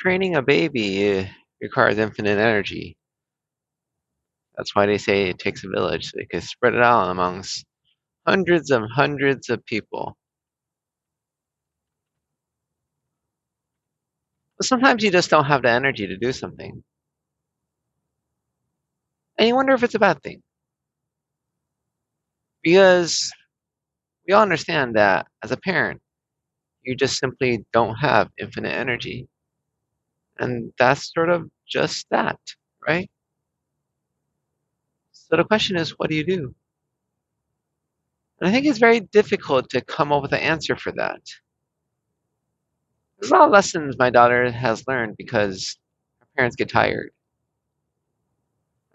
Training a baby requires infinite energy. That's why they say it takes a village. So they can spread it out amongst hundreds of people. But sometimes you just don't have the energy to do something. And you wonder if it's a bad thing. Because we all understand that as a parent, you just simply don't have infinite energy. And that's sort of just that, right? So the question is, what do you do? And I think it's very difficult to come up with an answer for that. There's a lot of lessons my daughter has learned because her parents get tired.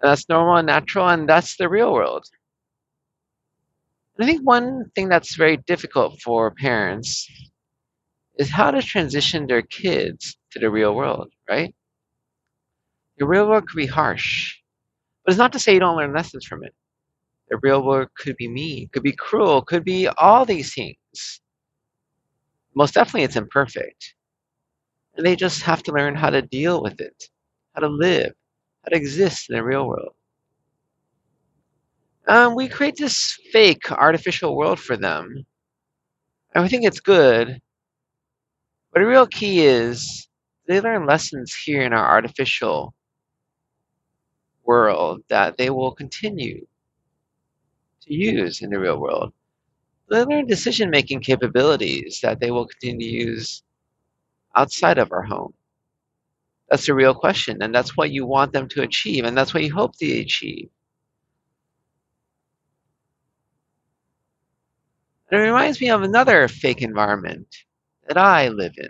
And that's normal and natural, and that's the real world. And I think one thing that's very difficult for parents is how to transition their kids to the real world, right? The real world could be harsh, but it's not to say you don't learn lessons from it. The real world could be mean, could be cruel, could be all these things. Most definitely, it's imperfect. And they just have to learn how to deal with it, how to live, how to exist in the real world. We create this fake artificial world for them, and we think it's good, but the real key is they learn lessons here in our artificial world that they will continue to use in the real world. They learn decision making capabilities that they will continue to use outside of our home. That's the real question, and that's what you want them to achieve, and that's what you hope they achieve. And it reminds me of another fake environment that I live in,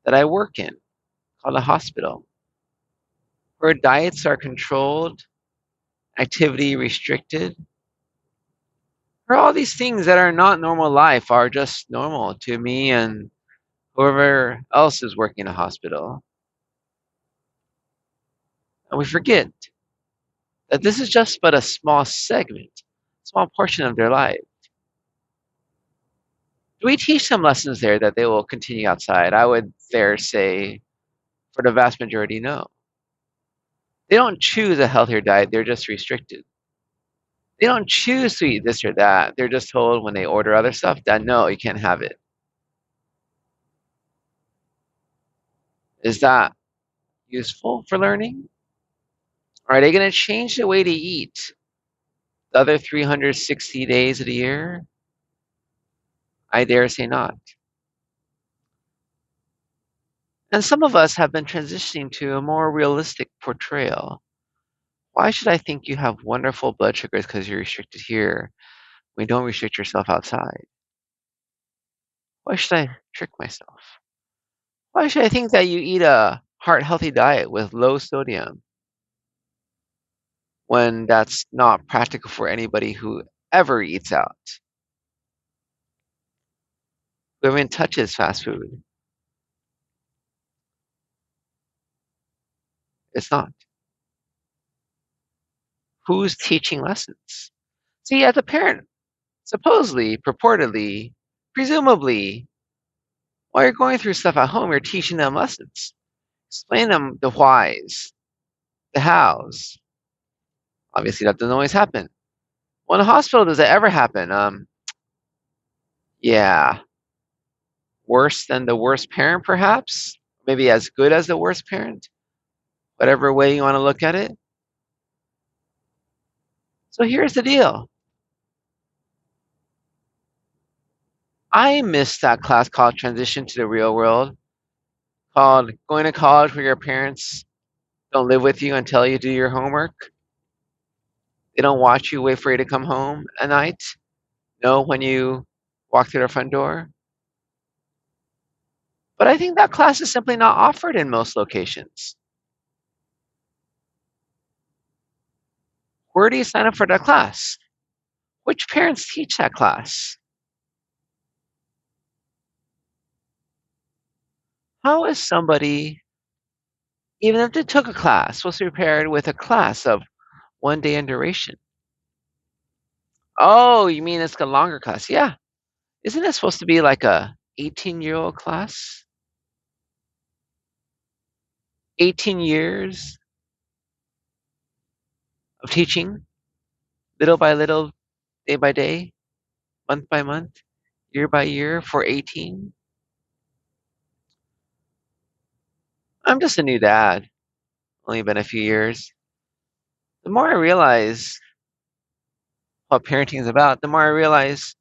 that I work in, called a hospital, where diets are controlled, activity restricted, where all these things that are not normal life are just normal to me and whoever else is working in a hospital. And we forget that this is just but a small segment, small portion of their life. Do we teach them lessons there that they will continue outside? I would dare say, for the vast majority, no. They don't choose a healthier diet, they're just restricted. They don't choose to eat this or that. They're just told when they order other stuff that no, you can't have it. Is that useful for learning? Are they going to change the way they eat the other 360 days of the year? I dare say not. And some of us have been transitioning to a more realistic portrayal. Why should I think you have wonderful blood sugars because you're restricted here when you don't restrict yourself outside? Why should I trick myself? Why should I think that you eat a heart healthy diet with low sodium when that's not practical for anybody who ever eats out? Who even touches fast food? It's not. Who's teaching lessons? See, as a parent, supposedly, purportedly, presumably, while you're going through stuff at home, you're teaching them lessons. Explain them the whys, the hows. Obviously, that doesn't always happen. Well, in a hospital, does that ever happen? Yeah. Worse than the worst parent, perhaps? Maybe as good as the worst parent? Whatever way you want to look at it. So here's the deal. I missed that class called Transition to the Real World, called Going to College where your parents don't live with you until you do your homework. They don't watch you, wait for you to come home at night, know when you walk through their front door. But I think that class is simply not offered in most locations. Where do you sign up for that class? Which parents teach that class? How is somebody, even if they took a class, supposed to be prepared with a class of 1 day in duration? Oh, you mean it's a longer class? Yeah. Isn't it supposed to be like a 18-year-old class? 18 years of teaching, little by little, day by day, month by month, year by year for 18. I'm just a new dad, only been a few years. The more I realize what parenting is about, the more I realize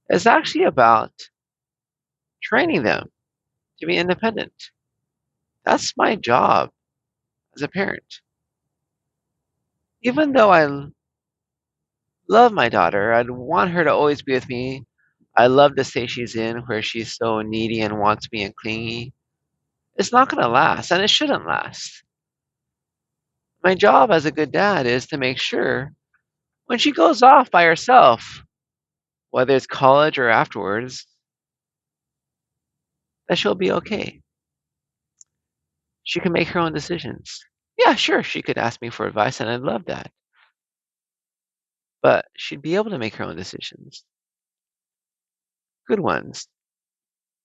it's actually about training them to be independent. That's my job as a parent. Even though I love my daughter, I'd want her to always be with me. I love the state she's in where she's so needy and wants me and clingy. It's not going to last, and it shouldn't last. My job as a good dad is to make sure when she goes off by herself, whether it's college or afterwards, that she'll be okay. She can make her own decisions. Yeah, sure, she could ask me for advice, and I'd love that. But she'd be able to make her own decisions. Good ones.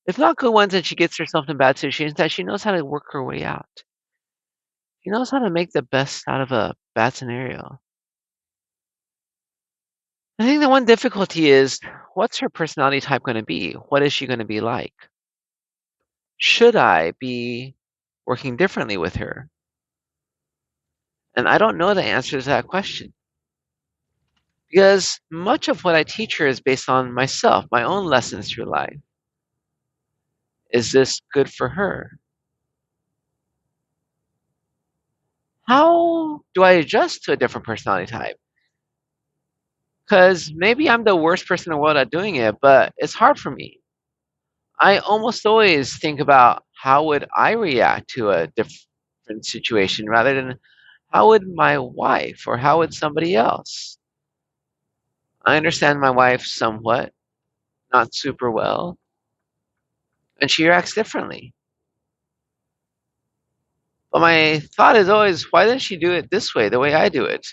If not good ones and she gets herself in bad situations, that she knows how to work her way out. She knows how to make the best out of a bad scenario. I think the one difficulty is what's her personality type going to be? What is she going to be like? Should I be working differently with her? And I don't know the answer to that question because much of what I teach her is based on myself, my own lessons through life. Is this good for her? How do I adjust to a different personality type? Because maybe I'm the worst person in the world at doing it, but it's hard for me. I almost always think about how would I react to a different situation rather than how would my wife or how would somebody else. I understand my wife somewhat, not super well, and she reacts differently. But my thought is always, why doesn't she do it this way, the way I do it?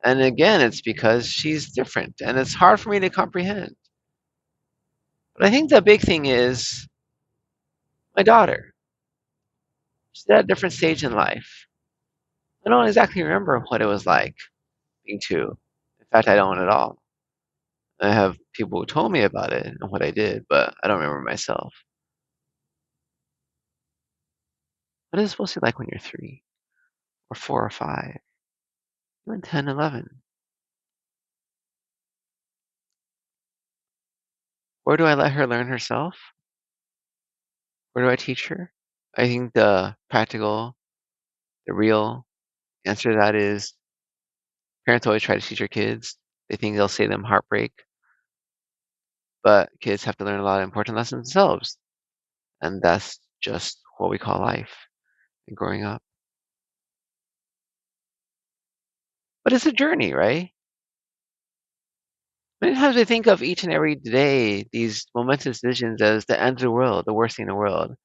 And again, it's because she's different, and it's hard for me to comprehend. But I think the big thing is my daughter. She's at a different stage in life. I don't exactly remember what it was like being two. In fact, I don't at all. I have people who told me about it and what I did, but I don't remember myself. What is it supposed to be like when you're 3 or 4 or 5, even 10, 11? Where do I let her learn herself? Where do I teach her? I think the practical, the real answer to that is parents always try to teach their kids. They think they'll save them heartbreak, but kids have to learn a lot of important lessons themselves. And that's just what we call life and growing up. But it's a journey, right? Many times we think of each and every day these momentous decisions as the end of the world, the worst thing in the world.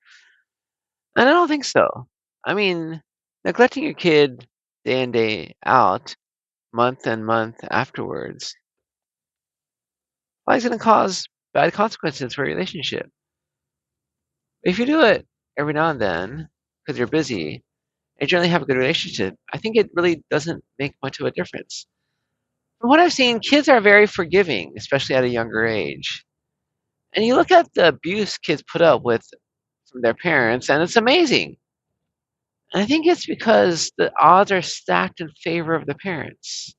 And I don't think so. I mean, neglecting your kid day in, day out, month and month afterwards, is going to cause bad consequences for your relationship. If you do it every now and then, because you're busy, and generally have a good relationship, I think it really doesn't make much of a difference. From what I've seen, kids are very forgiving, especially at a younger age. And you look at the abuse kids put up with from their parents, and it's amazing. And I think it's because the odds are stacked in favor of the parents.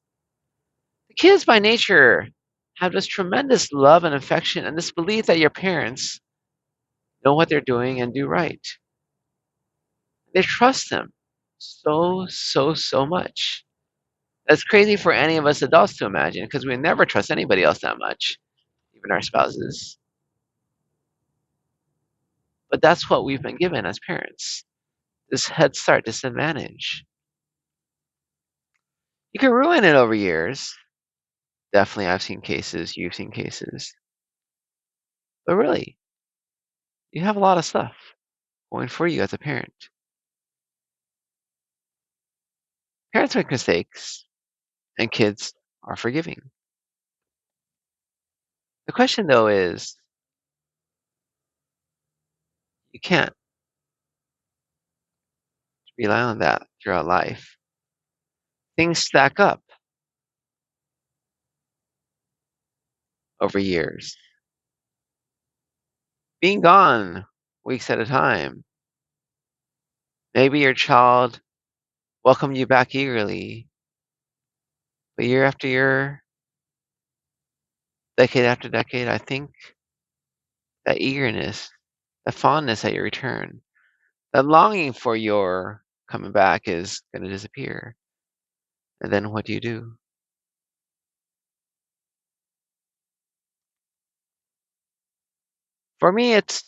The kids, by nature, have this tremendous love and affection and this belief that your parents know what they're doing and do right. They trust them so much. That's crazy for any of us adults to imagine because we never trust anybody else that much, even our spouses. But that's what we've been given as parents, this head start, this advantage. You can ruin it over years. Definitely, I've seen cases, you've seen cases. But really, you have a lot of stuff going for you as a parent. Parents make mistakes, and kids are forgiving. The question, though, is you can't rely on that throughout life. Things stack up over years. Being gone weeks at a time. Maybe your child welcomed you back eagerly, but year after year, decade after decade, I think that eagerness, the fondness at your return, that longing for your coming back is going to disappear. And then what do you do? For me, it's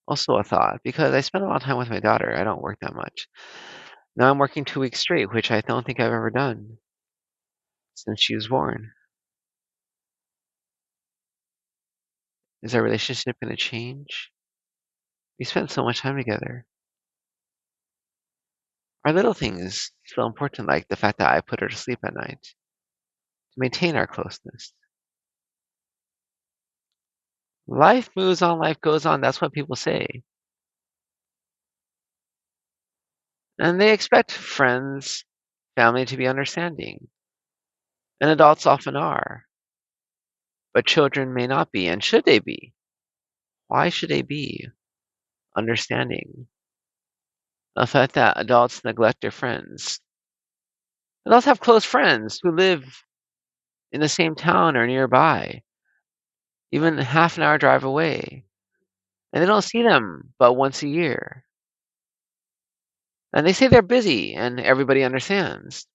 also a thought because I spend a lot of time with my daughter. I don't work that much. Now I'm working 2 weeks straight, which I don't think I've ever done since she was born. Is our relationship going to change? We spent so much time together. Our little things feel important, like the fact that I put her to sleep at night to maintain our closeness. Life moves on, life goes on. That's what people say. And they expect friends, family to be understanding. And adults often are. But children may not be. And should they be? Why should they be understanding? The fact that adults neglect their friends. Adults have close friends who live in the same town or nearby, even half an hour drive away. And they don't see them but once a year. And they say they're busy and everybody understands.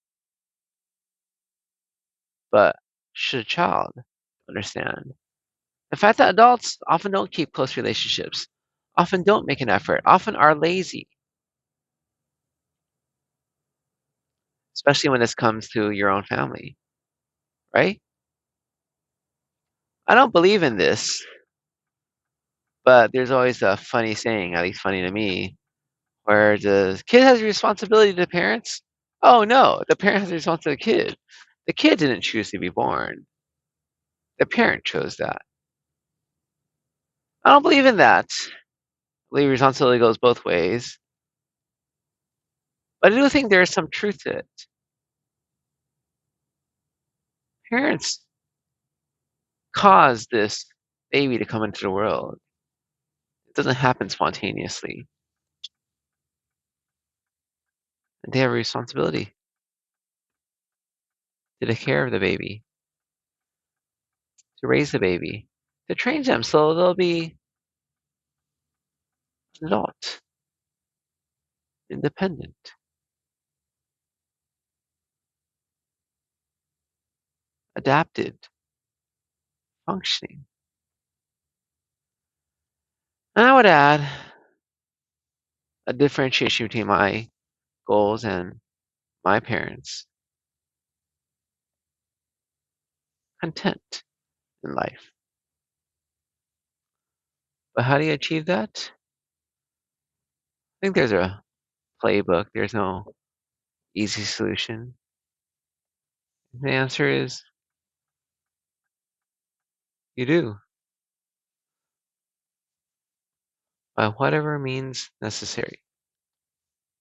But should a child understand? The fact that adults often don't keep close relationships, often don't make an effort, often are lazy, especially when this comes to your own family, right? I don't believe in this, but there's always a funny saying, at least funny to me, where the kid has a responsibility to the parents. Oh no, the parent has a responsibility to the kid. The kid didn't choose to be born. The parent chose that. I don't believe in that. I believe responsibility goes both ways. But I do think there is some truth to it. Parents cause this baby to come into the world. It doesn't happen spontaneously. And they have a responsibility to take care of the baby, to raise the baby, to train them so they'll be an adult, independent, adapted, functioning. And I would add a differentiation between my goals and my parents' content in life. But how do you achieve that? I think there's a playbook, there's no easy solution. The answer is you do, by whatever means necessary.